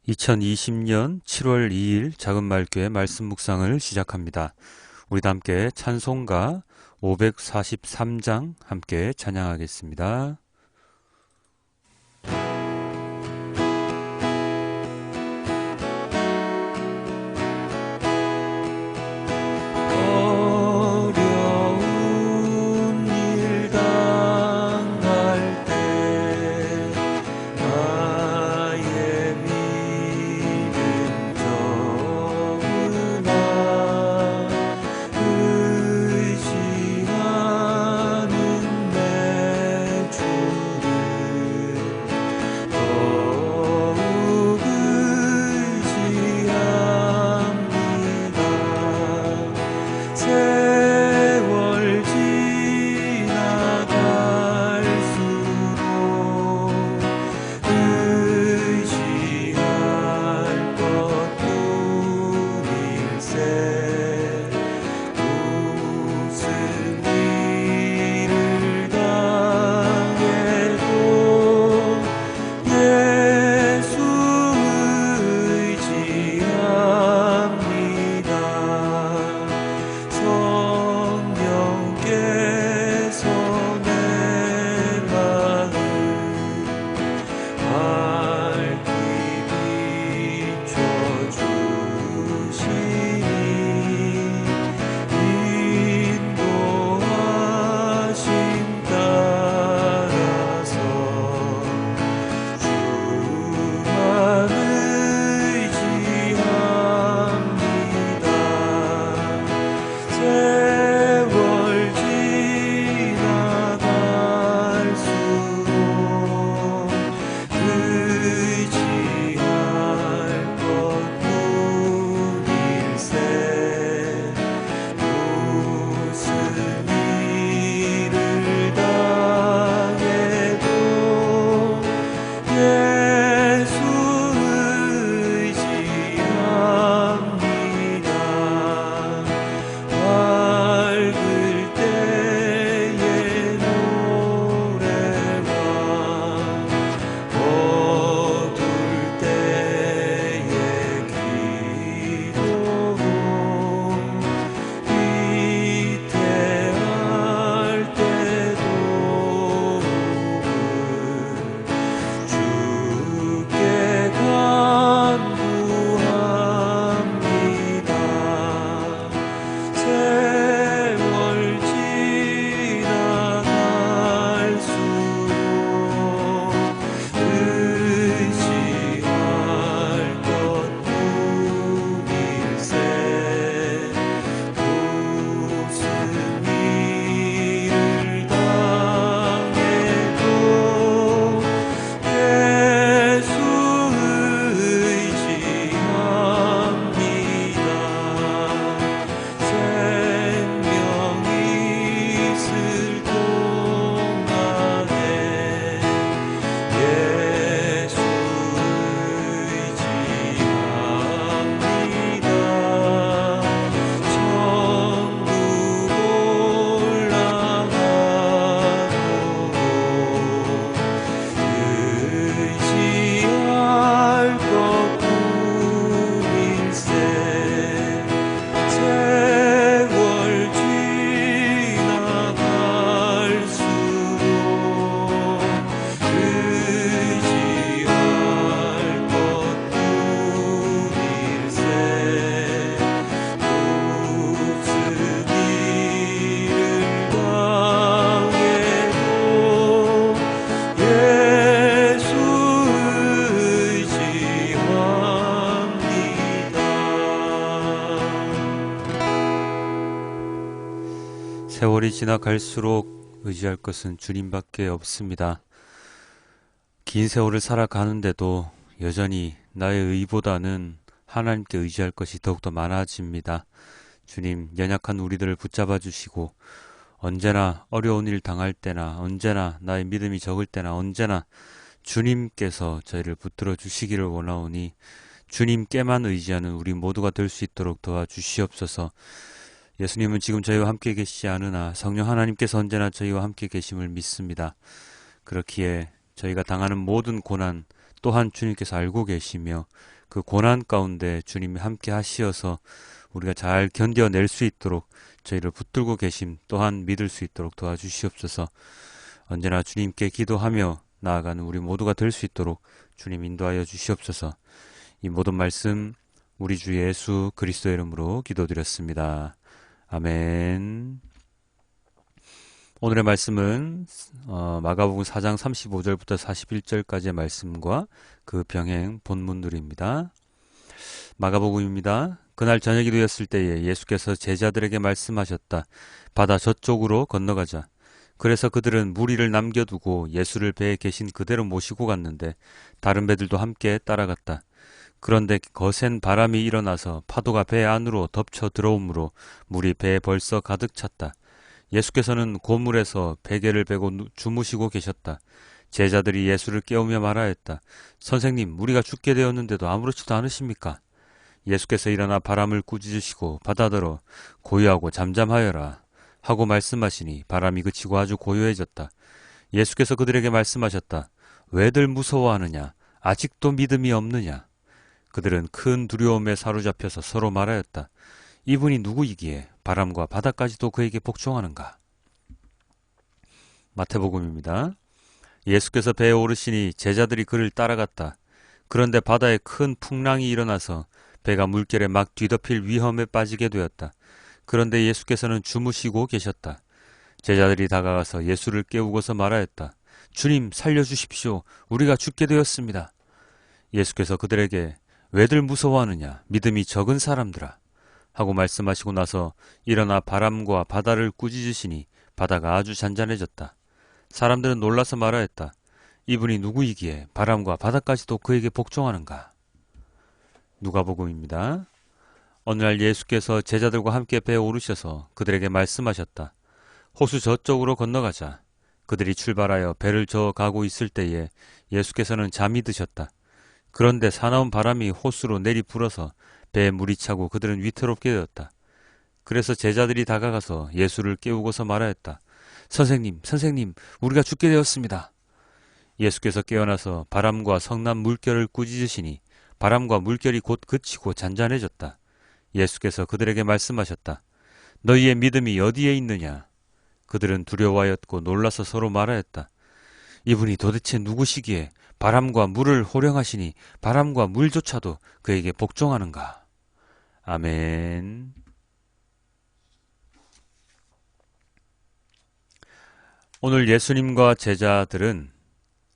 2020년 7월 2일 작은말교회 말씀 묵상을 시작합니다. 우리 다 함께 찬송가 543장 함께 찬양하겠습니다. 세월이 지나갈수록 의지할 것은 주님밖에 없습니다. 긴 세월을 살아가는데도 여전히 나의 의보다는 하나님께 의지할 것이 더욱더 많아집니다. 주님, 연약한 우리들을 붙잡아 주시고 언제나 어려운 일 당할 때나 언제나 나의 믿음이 적을 때나 언제나 주님께서 저희를 붙들어 주시기를 원하오니 주님께만 의지하는 우리 모두가 될 수 있도록 도와주시옵소서. 예수님은 지금 저희와 함께 계시지 않으나 성령 하나님께서 언제나 저희와 함께 계심을 믿습니다. 그렇기에 저희가 당하는 모든 고난, 또한 주님께서 알고 계시며 그 고난 가운데 주님이 함께 하시어서 우리가 잘 견뎌낼 수 있도록 저희를 붙들고 계심 또한 믿을 수 있도록 도와주시옵소서. 언제나 주님께 기도하며 나아가는 우리 모두가 될 수 있도록 주님 인도하여 주시옵소서. 이 모든 말씀 우리 주 예수 그리스도의 이름으로 기도드렸습니다. 아멘. 오늘의 말씀은 마가복음 4장 35절부터 41절까지의 말씀과 그 병행 본문들입니다. 마가복음입니다. 그날 저녁이 되었을 때에 예수께서 제자들에게 말씀하셨다. 바다 저쪽으로 건너가자. 그래서 그들은 무리를 남겨두고 예수를 배에 계신 그대로 모시고 갔는데 다른 배들도 함께 따라갔다. 그런데 거센 바람이 일어나서 파도가 배 안으로 덮쳐 들어오므로 물이 배에 벌써 가득 찼다. 예수께서는 고물에서 베개를 베고 주무시고 계셨다. 제자들이 예수를 깨우며 말하였다. 선생님, 우리가 죽게 되었는데도 아무렇지도 않으십니까? 예수께서 일어나 바람을 꾸짖으시고 바다더러 고요하고 잠잠하여라 하고 말씀하시니 바람이 그치고 아주 고요해졌다. 예수께서 그들에게 말씀하셨다. 왜들 무서워하느냐? 아직도 믿음이 없느냐? 그들은 큰 두려움에 사로잡혀서 서로 말하였다. 이분이 누구이기에 바람과 바다까지도 그에게 복종하는가? 마태복음입니다. 예수께서 배에 오르시니 제자들이 그를 따라갔다. 그런데 바다에 큰 풍랑이 일어나서 배가 물결에 막 뒤덮일 위험에 빠지게 되었다. 그런데 예수께서는 주무시고 계셨다. 제자들이 다가가서 예수를 깨우고서 말하였다. 주님, 살려주십시오. 우리가 죽게 되었습니다. 예수께서 그들에게 왜들 무서워하느냐? 믿음이 적은 사람들아. 하고 말씀하시고 나서 일어나 바람과 바다를 꾸짖으시니 바다가 아주 잔잔해졌다. 사람들은 놀라서 말하였다. 이분이 누구이기에 바람과 바다까지도 그에게 복종하는가? 누가복음입니다. 어느 날 예수께서 제자들과 함께 배에 오르셔서 그들에게 말씀하셨다. 호수 저쪽으로 건너가자. 그들이 출발하여 배를 저어 가고 있을 때에 예수께서는 잠이 드셨다. 그런데 사나운 바람이 호수로 내리 불어서 배에 물이 차고 그들은 위태롭게 되었다. 그래서 제자들이 다가가서 예수를 깨우고서 말하였다. 선생님, 우리가 죽게 되었습니다. 예수께서 깨어나서 바람과 성난 물결을 꾸짖으시니 바람과 물결이 곧 그치고 잔잔해졌다. 예수께서 그들에게 말씀하셨다. 너희의 믿음이 어디에 있느냐? 그들은 두려워하였고 놀라서 서로 말하였다. 이분이 도대체 누구시기에 바람과 물을 호령하시니 바람과 물조차도 그에게 복종하는가? 아멘. 오늘 예수님과 제자들은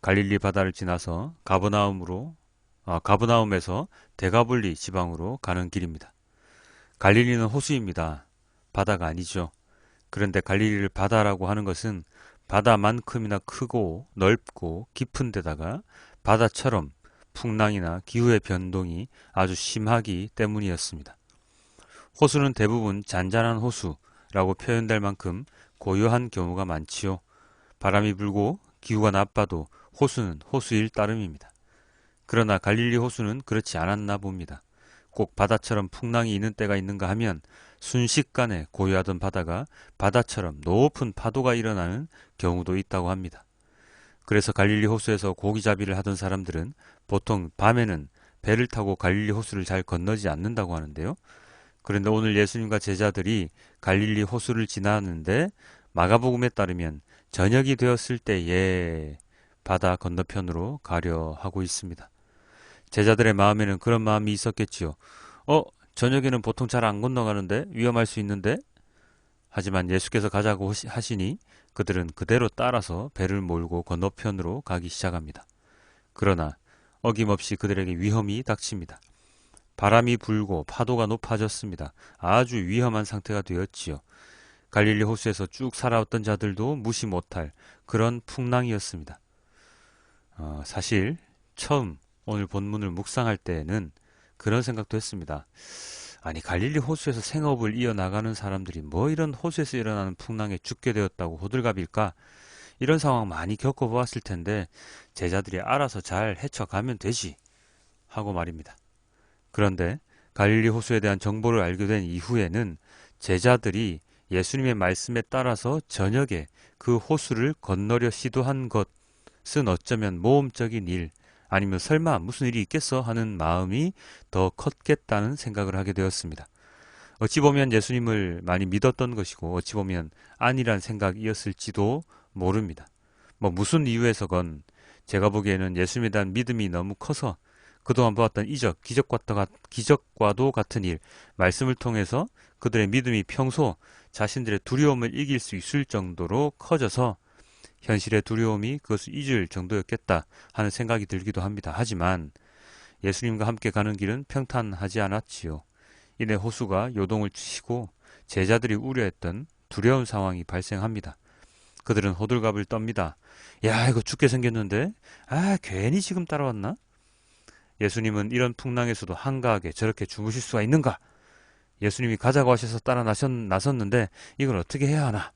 갈릴리 바다를 지나서 가버나움에서 데가볼리 지방으로 가는 길입니다. 갈릴리는 호수입니다. 바다가 아니죠. 그런데 갈릴리를 바다라고 하는 것은 바다만큼이나 크고 넓고 깊은 데다가 바다처럼 풍랑이나 기후의 변동이 아주 심하기 때문이었습니다. 호수는 대부분 잔잔한 호수라고 표현될 만큼 고요한 경우가 많지요. 바람이 불고 기후가 나빠도 호수는 호수일 따름입니다. 그러나 갈릴리 호수는 그렇지 않았나 봅니다. 꼭 바다처럼 풍랑이 있는 때가 있는가 하면 순식간에 고요하던 바다가 바다처럼 높은 파도가 일어나는 경우도 있다고 합니다. 그래서 갈릴리 호수에서 고기잡이를 하던 사람들은 보통 밤에는 배를 타고 갈릴리 호수를 잘 건너지 않는다고 하는데요. 그런데 오늘 예수님과 제자들이 갈릴리 호수를 지나는데 마가복음에 따르면 저녁이 되었을 때에 바다 건너편으로 가려 하고 있습니다. 제자들의 마음에는 그런 마음이 있었겠지요. 저녁에는 보통 잘 안 건너가는데 위험할 수 있는데? 하지만 예수께서 가자고 하시니 그들은 그대로 따라서 배를 몰고 건너편으로 가기 시작합니다. 그러나 어김없이 그들에게 위험이 닥칩니다. 바람이 불고 파도가 높아졌습니다. 아주 위험한 상태가 되었지요. 갈릴리 호수에서 쭉 살아왔던 자들도 무시 못할 그런 풍랑이었습니다. 사실 처음 오늘 본문을 묵상할 때에는 그런 생각도 했습니다. 아니 갈릴리 호수에서 생업을 이어나가는 사람들이 뭐 이런 호수에서 일어나는 풍랑에 죽게 되었다고 호들갑일까? 이런 상황 많이 겪어보았을 텐데 제자들이 알아서 잘 헤쳐가면 되지 하고 말입니다. 그런데 갈릴리 호수에 대한 정보를 알게 된 이후에는 제자들이 예수님의 말씀에 따라서 저녁에 그 호수를 건너려 시도한 것은 어쩌면 모험적인 일, 아니면 설마 무슨 일이 있겠어 하는 마음이 더 컸겠다는 생각을 하게 되었습니다. 어찌 보면 예수님을 많이 믿었던 것이고 어찌 보면 아니란 생각이었을지도 모릅니다. 뭐 무슨 이유에서건 제가 보기에는 예수님에 대한 믿음이 너무 커서 그동안 보았던 이적, 기적과도 같은 일, 말씀을 통해서 그들의 믿음이 평소 자신들의 두려움을 이길 수 있을 정도로 커져서 현실의 두려움이 그것을 잊을 정도였겠다 하는 생각이 들기도 합니다. 하지만 예수님과 함께 가는 길은 평탄하지 않았지요. 이내 호수가 요동을 치고 제자들이 우려했던 두려운 상황이 발생합니다. 그들은 호들갑을 떱니다. 야, 이거 죽게 생겼는데? 아, 괜히 지금 따라왔나? 예수님은 이런 풍랑에서도 한가하게 저렇게 주무실 수가 있는가? 예수님이 가자고 하셔서 따라 나섰는데 이걸 어떻게 해야 하나?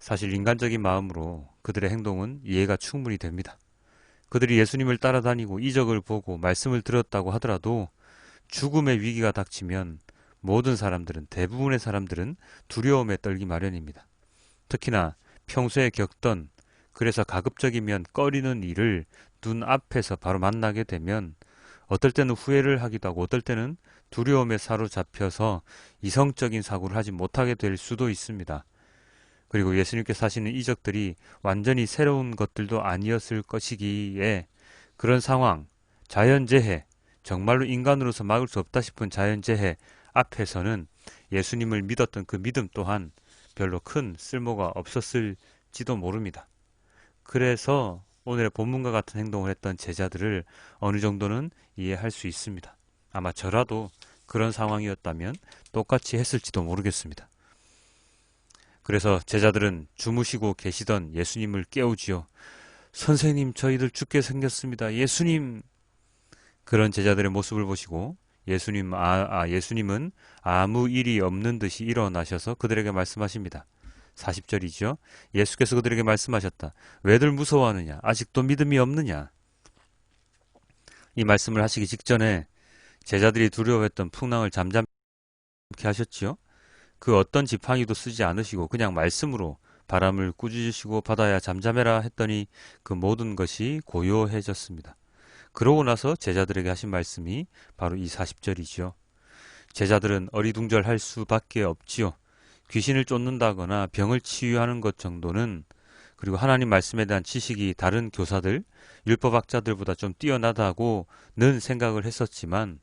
사실 인간적인 마음으로 그들의 행동은 이해가 충분히 됩니다. 그들이 예수님을 따라다니고 이적을 보고 말씀을 들었다고 하더라도 죽음의 위기가 닥치면 모든 사람들은, 대부분의 사람들은 두려움에 떨기 마련입니다. 특히나 평소에 겪던, 그래서 가급적이면 꺼리는 일을 눈앞에서 바로 만나게 되면 어떨 때는 후회를 하기도 하고 어떨 때는 두려움에 사로잡혀서 이성적인 사고를 하지 못하게 될 수도 있습니다. 그리고 예수님께서 하시는 이적들이 완전히 새로운 것들도 아니었을 것이기에 그런 상황, 자연재해, 정말로 인간으로서 막을 수 없다 싶은 자연재해 앞에서는 예수님을 믿었던 그 믿음 또한 별로 큰 쓸모가 없었을지도 모릅니다. 그래서 오늘의 본문과 같은 행동을 했던 제자들을 어느 정도는 이해할 수 있습니다. 아마 저라도 그런 상황이었다면 똑같이 했을지도 모르겠습니다. 그래서 제자들은 주무시고 계시던 예수님을 깨우지요. 선생님, 저희들 죽게 생겼습니다. 예수님! 그런 제자들의 모습을 보시고 예수님은 아무 일이 없는 듯이 일어나셔서 그들에게 말씀하십니다. 40절이죠. 예수께서 그들에게 말씀하셨다. 왜들 무서워하느냐? 아직도 믿음이 없느냐? 이 말씀을 하시기 직전에 제자들이 두려워했던 풍랑을 잠잠케 하셨지요. 그 어떤 지팡이도 쓰지 않으시고 그냥 말씀으로 바람을 꾸짖으시고 바다야 잠잠해라 했더니 그 모든 것이 고요해졌습니다. 그러고 나서 제자들에게 하신 말씀이 바로 이 40절이지요. 제자들은 어리둥절할 수밖에 없지요. 귀신을 쫓는다거나 병을 치유하는 것 정도는, 그리고 하나님 말씀에 대한 지식이 다른 교사들, 율법학자들보다 좀 뛰어나다고는 생각을 했었지만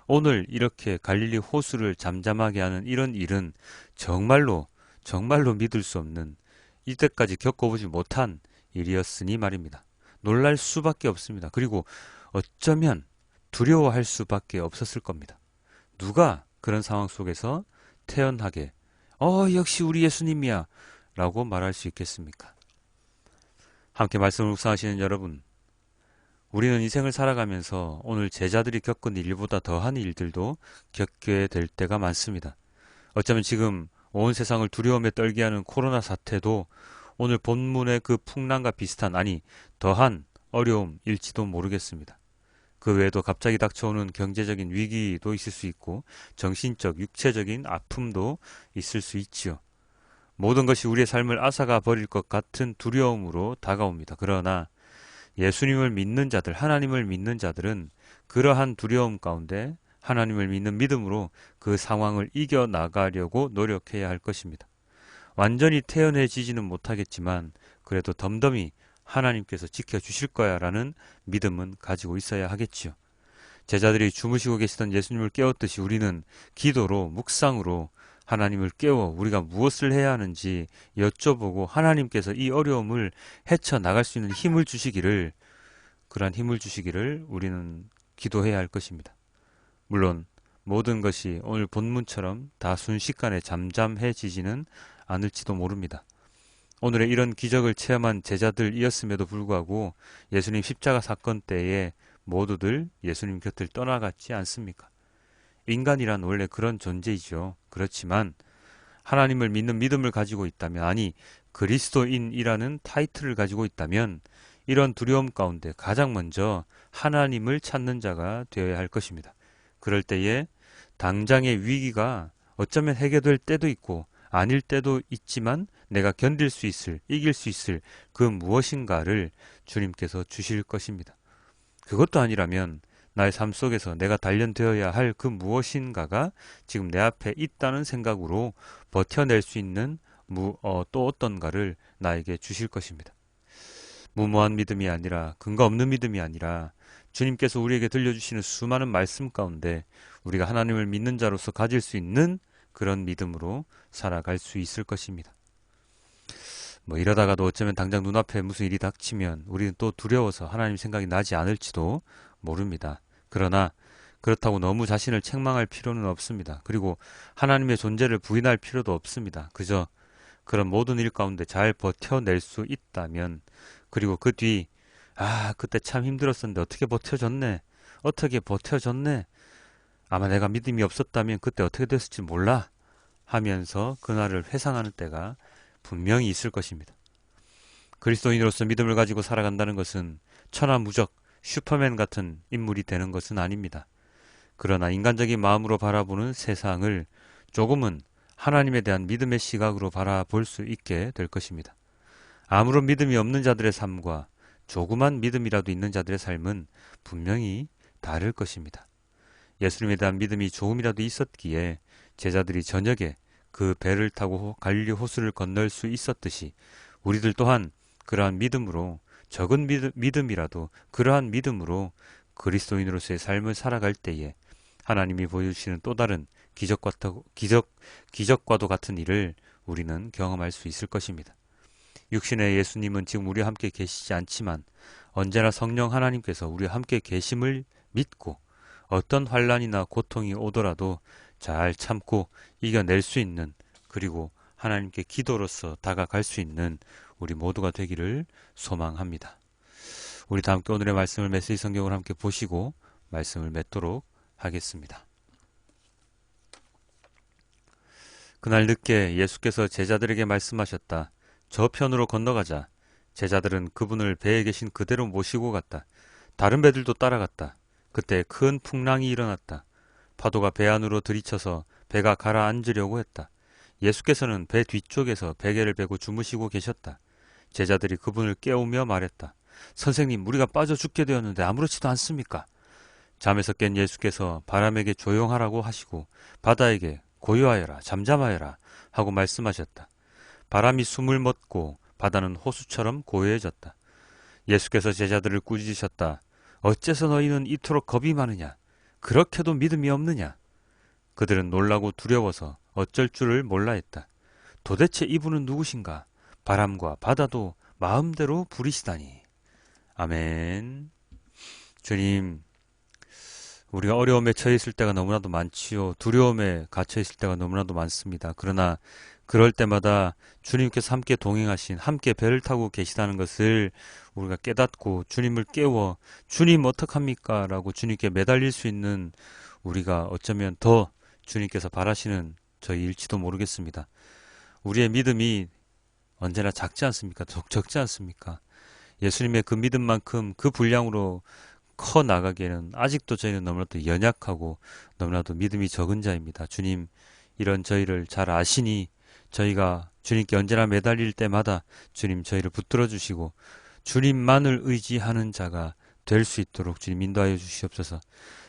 오늘 이렇게 갈릴리 호수를 잠잠하게 하는 이런 일은 정말로 믿을 수 없는, 이때까지 겪어보지 못한 일이었으니 말입니다. 놀랄 수밖에 없습니다. 그리고 어쩌면 두려워할 수밖에 없었을 겁니다. 누가 그런 상황 속에서 태연하게 역시 우리 예수님이야 라고 말할 수 있겠습니까? 함께 말씀을 묵상하시는 여러분, 우리는 인생을 살아가면서 오늘 제자들이 겪은 일보다 더한 일들도 겪게 될 때가 많습니다. 어쩌면 지금 온 세상을 두려움에 떨게 하는 코로나 사태도 오늘 본문의 그 풍랑과 비슷한, 아니 더한 어려움일지도 모르겠습니다. 그 외에도 갑자기 닥쳐오는 경제적인 위기도 있을 수 있고 정신적, 육체적인 아픔도 있을 수 있지요. 모든 것이 우리의 삶을 앗아가 버릴 것 같은 두려움으로 다가옵니다. 그러나 예수님을 믿는 자들, 하나님을 믿는 자들은 그러한 두려움 가운데 하나님을 믿는 믿음으로 그 상황을 이겨나가려고 노력해야 할 것입니다. 완전히 태연해지지는 못하겠지만 그래도 덤덤히 하나님께서 지켜주실 거야 라는 믿음은 가지고 있어야 하겠지요. 제자들이 주무시고 계시던 예수님을 깨웠듯이 우리는 기도로, 묵상으로 하나님을 깨워 우리가 무엇을 해야 하는지 여쭤보고 하나님께서 이 어려움을 헤쳐나갈 수 있는 힘을 주시기를, 그러한 힘을 주시기를 우리는 기도해야 할 것입니다. 물론 모든 것이 오늘 본문처럼 다 순식간에 잠잠해지지는 않을지도 모릅니다. 오늘의 이런 기적을 체험한 제자들이었음에도 불구하고 예수님 십자가 사건 때에 모두들 예수님 곁을 떠나갔지 않습니까? 인간이란 원래 그런 존재이죠. 그렇지만 하나님을 믿는 믿음을 가지고 있다면, 아니 그리스도인이라는 타이틀을 가지고 있다면 이런 두려움 가운데 가장 먼저 하나님을 찾는 자가 되어야 할 것입니다. 그럴 때에 당장의 위기가 어쩌면 해결될 때도 있고 아닐 때도 있지만 내가 견딜 수 있을, 이길 수 있을 그 무엇인가를 주님께서 주실 것입니다. 그것도 아니라면 나의 삶 속에서 내가 단련되어야 할 그 무엇인가가 지금 내 앞에 있다는 생각으로 버텨낼 수 있는 또 어떤가를 나에게 주실 것입니다. 무모한 믿음이 아니라 근거 없는 믿음이 아니라 주님께서 우리에게 들려주시는 수많은 말씀 가운데 우리가 하나님을 믿는 자로서 가질 수 있는 그런 믿음으로 살아갈 수 있을 것입니다. 이러다가도 어쩌면 당장 눈앞에 무슨 일이 닥치면 우리는 또 두려워서 하나님 생각이 나지 않을지도 모릅니다. 그러나 그렇다고 너무 자신을 책망할 필요는 없습니다. 그리고 하나님의 존재를 부인할 필요도 없습니다. 그저 그런 모든 일 가운데 잘 버텨낼 수 있다면, 그리고 그 뒤 그때 참 힘들었었는데 어떻게 버텨졌네, 아마 내가 믿음이 없었다면 그때 어떻게 됐을지 몰라 하면서 그날을 회상하는 때가 분명히 있을 것입니다. 그리스도인으로서 믿음을 가지고 살아간다는 것은 천하무적 슈퍼맨 같은 인물이 되는 것은 아닙니다. 그러나 인간적인 마음으로 바라보는 세상을 조금은 하나님에 대한 믿음의 시각으로 바라볼 수 있게 될 것입니다. 아무런 믿음이 없는 자들의 삶과 조그만 믿음이라도 있는 자들의 삶은 분명히 다를 것입니다. 예수님에 대한 믿음이 조금이라도 있었기에 제자들이 저녁에 그 배를 타고 갈릴리 호수를 건널 수 있었듯이 우리들 또한 그러한 믿음으로, 적은 믿음이라도 그러한 믿음으로 그리스도인으로서의 삶을 살아갈 때에 하나님이 보여주시는 또 다른 기적과도 같은 일을 우리는 경험할 수 있을 것입니다. 육신의 예수님은 지금 우리와 함께 계시지 않지만 언제나 성령 하나님께서 우리와 함께 계심을 믿고 어떤 환난이나 고통이 오더라도 잘 참고 이겨낼 수 있는, 그리고 하나님께 기도로서 다가갈 수 있는 우리 모두가 되기를 소망합니다. 우리 다 함께 오늘의 말씀을 메시지 성경을 함께 보시고 말씀을 맺도록 하겠습니다. 그날 늦게 예수께서 제자들에게 말씀하셨다. 저편으로 건너가자. 제자들은 그분을 배에 계신 그대로 모시고 갔다. 다른 배들도 따라갔다. 그때 큰 풍랑이 일어났다. 파도가 배 안으로 들이쳐서 배가 가라앉으려고 했다. 예수께서는 배 뒤쪽에서 베개를 베고 주무시고 계셨다. 제자들이 그분을 깨우며 말했다. 선생님, 우리가 빠져 죽게 되었는데 아무렇지도 않습니까? 잠에서 깬 예수께서 바람에게 조용하라고 하시고 바다에게 고요하여라, 잠잠하여라 하고 말씀하셨다. 바람이 숨을 멎고 바다는 호수처럼 고요해졌다. 예수께서 제자들을 꾸짖으셨다. 어째서 너희는 이토록 겁이 많으냐? 그렇게도 믿음이 없느냐? 그들은 놀라고 두려워서 어쩔 줄을 몰라 했다. 도대체 이분은 누구신가? 바람과 바다도 마음대로 부리시다니. 아멘. 주님, 우리가 어려움에 처해 있을 때가 너무나도 많지요. 두려움에 갇혀 있을 때가 너무나도 많습니다. 그러나 그럴 때마다 주님께서 함께 동행하신, 함께 배를 타고 계시다는 것을 우리가 깨닫고 주님을 깨워 주님 어떡합니까? 라고 주님께 매달릴 수 있는 우리가 어쩌면 더 주님께서 바라시는 저희일지도 모르겠습니다. 우리의 믿음이 언제나 작지 않습니까? 적지 않습니까? 예수님의 그 믿음만큼 그 분량으로 커 나가기에는 아직도 저희는 너무나도 연약하고 너무나도 믿음이 적은 자입니다. 주님, 이런 저희를 잘 아시니 저희가 주님께 언제나 매달릴 때마다 주님 저희를 붙들어 주시고 주님만을 의지하는 자가 될 수 있도록 주님 인도하여 주시옵소서.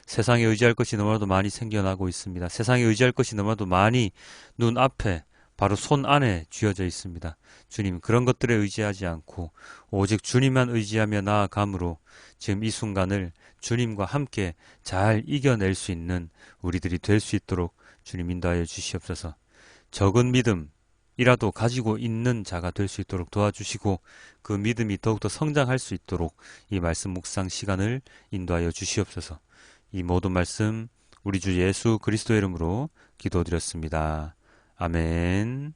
세상에 의지할 것이 너무나도 많이 생겨나고 있습니다. 세상에 의지할 것이 너무나도 많이 눈앞에 바로 손 안에 쥐어져 있습니다. 주님, 그런 것들에 의지하지 않고 오직 주님만 의지하며 나아감으로 지금 이 순간을 주님과 함께 잘 이겨낼 수 있는 우리들이 될 수 있도록 주님 인도하여 주시옵소서. 적은 믿음이라도 가지고 있는 자가 될 수 있도록 도와주시고 그 믿음이 더욱더 성장할 수 있도록 이 말씀 묵상 시간을 인도하여 주시옵소서. 이 모든 말씀 우리 주 예수 그리스도의 이름으로 기도드렸습니다. 아멘.